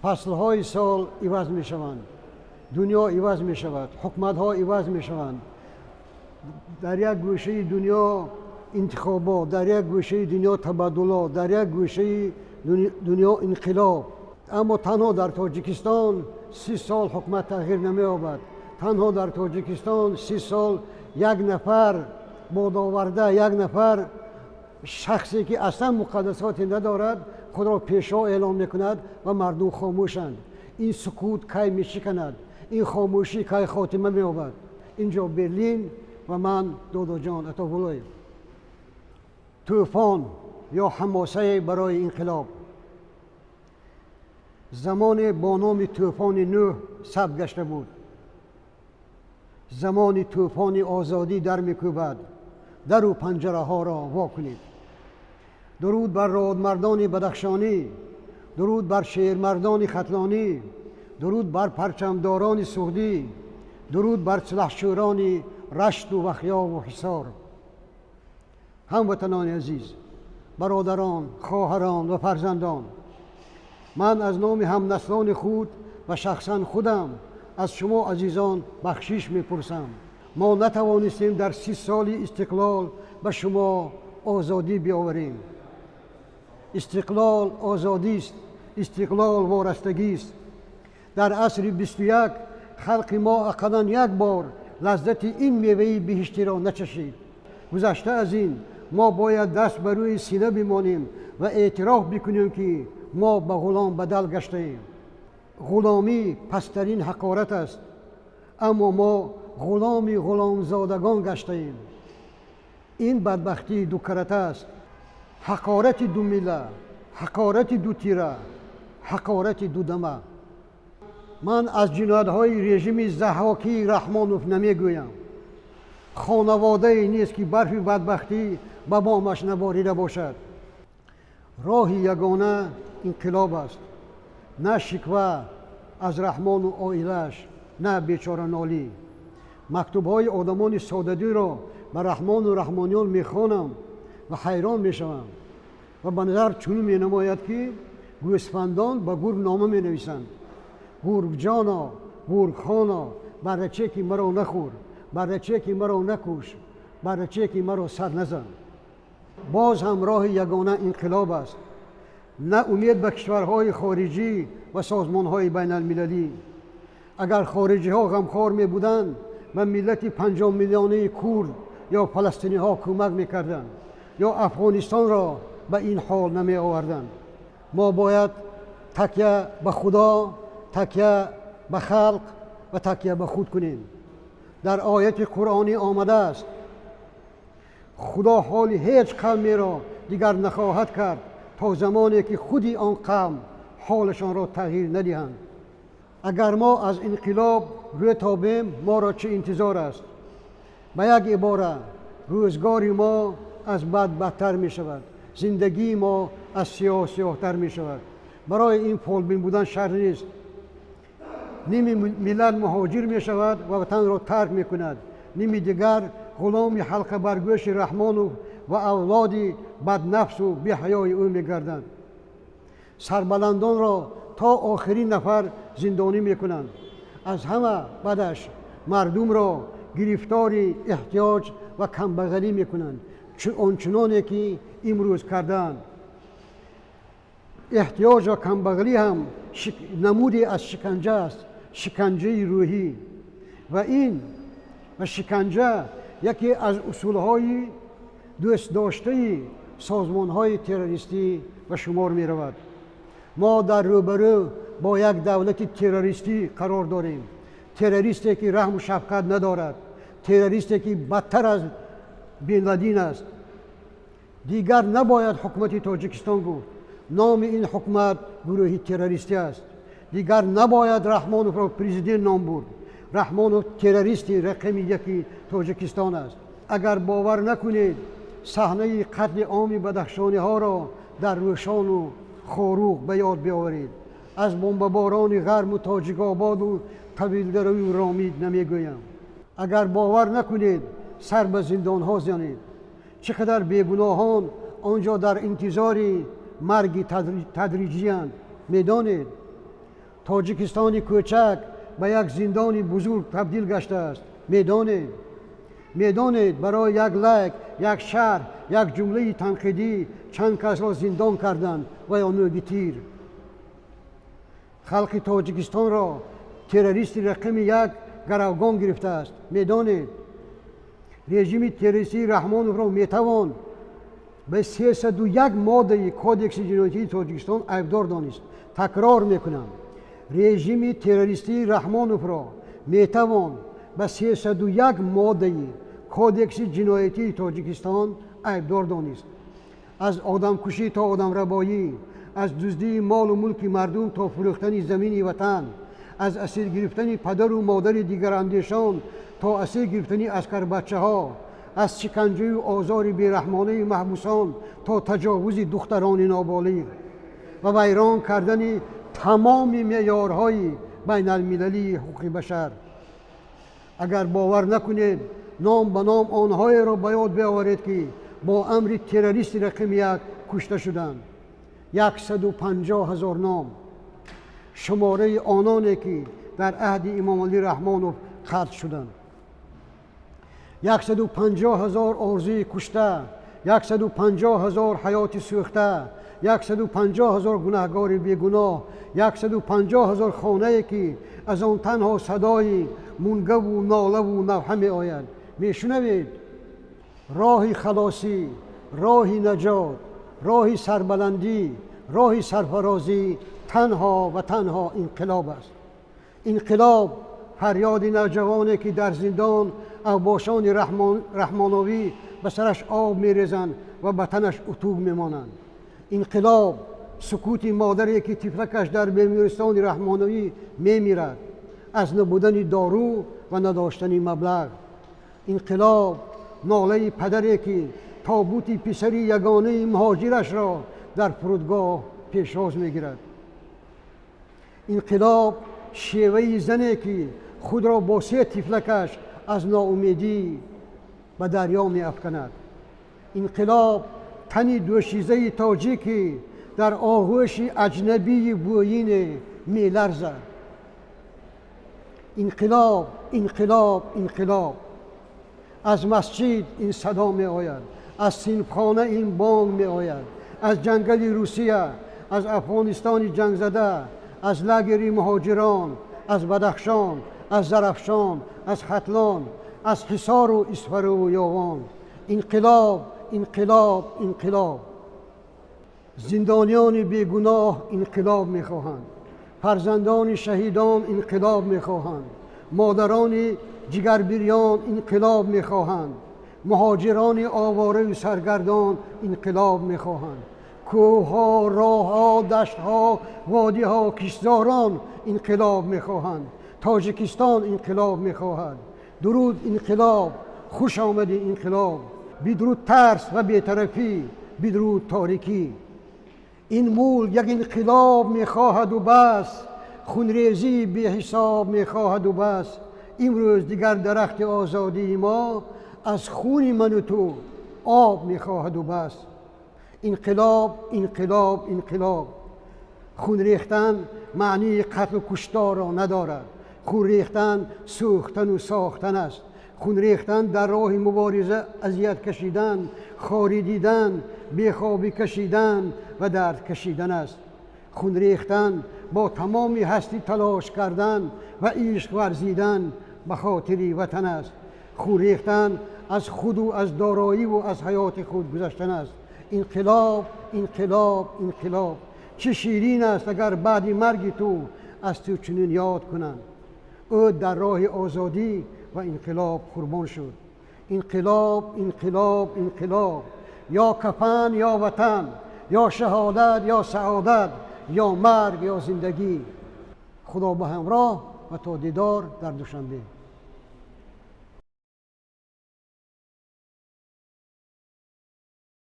فصلهای سال عوض می شوند، دنیا عوض می شود، حکومت ها عوض می شوند. در یک گوشه دنیا انتخابات، در یک گوشه دنیا تبادلات، در یک گوشه دنیا انقلاب. اما تنها در تاجیکستان 30 سال حکومت تغییر نمی یابد. تنها در تاجیکستان 30 سال یک نفر بادآورده، یک نفر شخصی که اصلا مقدساتی ندارد خود را پیشوا اعلام میکند و مردم خاموشند. این سکوت کی میشکند؟ این خاموشی کی خاتمه مییابد؟ اینجا برلین و من دودو جان عطاالله. طوفان یا حماسه برای انقلاب. زمان با نام طوفان نوح ثبت گشته بود. زمان طوفان آزادی در میکوبد. در و پنجره ها را وا کنید. درود بر رادمردان بدخشانی، درود بر شیرمردان ختلانی، درود بر پرچمداران سعودی، درود بر سلحشوران رشت و وخیا و حصار. هموطنان عزیز، برادران، خواهران و فرزندان، من از نام همنسلان خود و شخصا خودم از شما عزیزان بخشش میپرسم. ما نتوانستیم در 30 سال استقلال به شما آزادی بیاوریم. استقلال آزادی است، استقلال وارستگی است. در عصر 21 خلق ما اقلاً یک بار لذت این میوه بهشتی را نچشید. گذشته از این ما باید دست بر روی سینه بمانیم و اعتراف بکنیم که ما به غلام بدل گشته ایم. غلامی پسترین حقارت است، اما ما غلامزادگان گشته ایم. این بدبختی دو کرته است. حقارت دو میله، حقارت دو تیره، حقارت دو دمه. من از جنایت‌های رژیم ضحاکی رحمانوف نمیگویم. خانواده نیست که برف بدبختی به بامش نباریده باشد. راه یگانه انقلاب است. نه شکوه از رحمان و عائله‌اش، نه بیچاره نالی. مکتوب‌های آدمان ساده‌دل را به رحمان و رحمانیان میخوانم و حیران میشوم و به نظر چنین مینماید که گوسفندان به گرگ نامه مینویسند: گرگ جانا، گرگ خانا، برچه که مرا نخور، برچه که مرا نکش، برچه که مرا سر نزن. باز هم راه یگانه انقلاب است. نه امید به کشورهای خارجی و سازمانهای بین المللی. اگر خارجی ها غمخوار می بودند به ملت 50 میلیونی کرد یا فلسطینی ها کمک می کردند یا افغانستان را به این حال نمی آوردند. ما باید تکیه به خدا، تکیه به خلق و تکیه به خود کنیم. در آیت قرآنی آمده است: خدا حال هیچ قومی را دیگر نخواهد کرد تا زمانی که خودی آن قوم حالشان را تغییر ندهند. اگر ما از انقلاب روی تابیم ما را چه انتظار است؟ به یک عبارت روزگاری ما از بد بدتر می شود، زندگی ما از سیاه سیاه‌تر می شود. برای این فالبین بودن شر نیست. نیمی ملت مهاجر می شود و وطن را ترک می کند، نیمی دیگر غلام حلقه برگوش رحمان و اولادی بدنفس و بی‌حیای او می گردند. سربلندان را تا آخرین نفر زندانی می کنند. از همه بدش مردم را گرفتار احتیاج و کمبغلی می کنند، آنچنانی که امروز کردند. احتیاج و کمبغلی هم نمودی از شکنجه است، شکنجه روحی. و این و شکنجه یکی از اصولهای دوست داشته سازمانهای تروریستی و شمار می رود. ما در روبرو با یک دولت تروریستی قرار داریم. تروریستی که رحم و شفقت ندارد، تروریستی که بدتر از بن لادن است. دیگر نباید حکومت تاجیکستان گفت. نام این حکومت گروهی تروریستی است. دیگر نباید رحمانوف را پرزیدنت نام برد. رحمانوف تروریستی رقم 1 تاجیکستان است. اگر باور نکنید صحنه قتل عام بدخشانی ها را در روشان و خاروق به یاد بیاورید. از بمباران غرب و تاجیک آباد و قبیله‌روی و رامید نمیگویم. اگر باور نکنید سر به زندان ها زنید. چقدر بیگناهان آنجا در انتظار مرگ تدریجی اند. میدانید تاجیکستانی کوچک به یک زندانی بزرگ تبدیل گشته است. میدانید برای یک لایک، یک شهر، یک جمله تنقیدی چند کس را زندان کردند و یا نوگی تیر. خلق تاجیکستان را تروریست رقم یک گروگان گرفته است. میدانید رژیم تروریستی رحمانوف را میتوان به 301 ماده کودکس جنایتی تاجیکستان عیبدار دانست. تکرار میکنم، رژیم تروریستی رحمانوف را میتوان به 301 ماده کودکس جنایتی تاجیکستان عیبدار دانست. از آدم کشی تا آدم ربایی، از دزدی مال و ملک مردم تا فروختن زمین وطن، از اسیر گرفتن پدر و مادر دیگر اندیشان تا اسیر گرفتن عسکر بچه ها، از شکنجه و آزار بیرحمانه محبوسان تا تجاوز دختران نابالغ و ویران کردن تمام معیارهای بین المللی حقوق بشر. اگر باور نکنید نام به نام آنهایی را به یاد بیاورید که با امر تروریست رقم یک کشته شدند. 150,000 نام، شماره آنانی که در عهد امام علی رحمانوف قتل شدند. 150,000 آرزوی کشته، 150,000 حیات سوخته، 150,000 گناهکار بیگناه، 150,000 خانه‌ای که از آن تنها صدای منگو و ناله و نوحه می آید. میشنوید؟ راه خلاصی، راه نجات، راه سربلندی، راه سرفرازی تنها و تنها انقلاب است. انقلاب فریاد نوجوانی که در زندان اوباشان رحمانوی به سرش آب میریزند و به تنش اتوب میمانند. انقلاب سکوت مادری که طفلکش در بیمارستان رحمانوی میمیرد از نبودن دارو و نداشتن مبلغ. انقلاب ناله پدری که تابوت پسری یگانه مهاجرش را در فرودگاه پیشاز میگیرد. انقلاب شیوه زنی که خود را با 3 طفلکش از ناامیدی به دریا می افکند. انقلاب تنی دوشیزه تاجیکی در آغوش اجنبی بویین می لرزد. انقلاب، انقلاب، انقلاب. از مسجد این صدا می آید، از صنفخانه این بانگ می آید، از جنگل روسیه، از افغانستان جنگ زده، از لگر مهاجران، از بدخشان، از زرافشان، از ختلان، از حصار و اسفر و یاوان. انقلاب، انقلاب، انقلاب. زندانیان بیگناه انقلاب میخواهند، فرزندان شهیدان انقلاب میخواهند، مادران جگربریان انقلاب میخواهند، مهاجران آواره و سرگردان انقلاب میخواهند، کوه‌ها، راه‌ها، دشت‌ها، وادی‌ها، کشتزاران انقلاب میخواهند، تاجیکستان انقلاب میخواهد. درود انقلاب، خوش آمدی انقلاب. بدرود ترس و بی‌طرفی، بدرود تاریکی. این مول یک انقلاب میخواهد و بس، خونریزی بی حساب میخواهد و بس. امروز دیگر درخت آزادی ما از خون من و تو آب میخواهد و بس. انقلاب، انقلاب، انقلاب. خون ریختن معنی قتل و کشتار را ندارد. خون ریختن سوختن و ساختن است. خون ریختن در راه مبارزه اذیت کشیدن، خواری دیدن، بیخوابی کشیدن و درد کشیدن است. خون ریختن با تمامی هستی تلاش کردن و عشق ورزیدن به خاطر وطن است. خون ریختن از خود و از دارایی و از حیات خود گذشتن است. انقلاب، انقلاب، انقلاب. چه شیرین است اگر بعد مرگ تو از تو چنین یاد کنند. او در راه آزادی و انقلاب قربان شد. انقلاب، انقلاب، انقلاب. یا کفن یا وطن، یا شهادت یا سعادت، یا مرگ یا زندگی. خدا به همراه و تا دیدار در دوشنبه.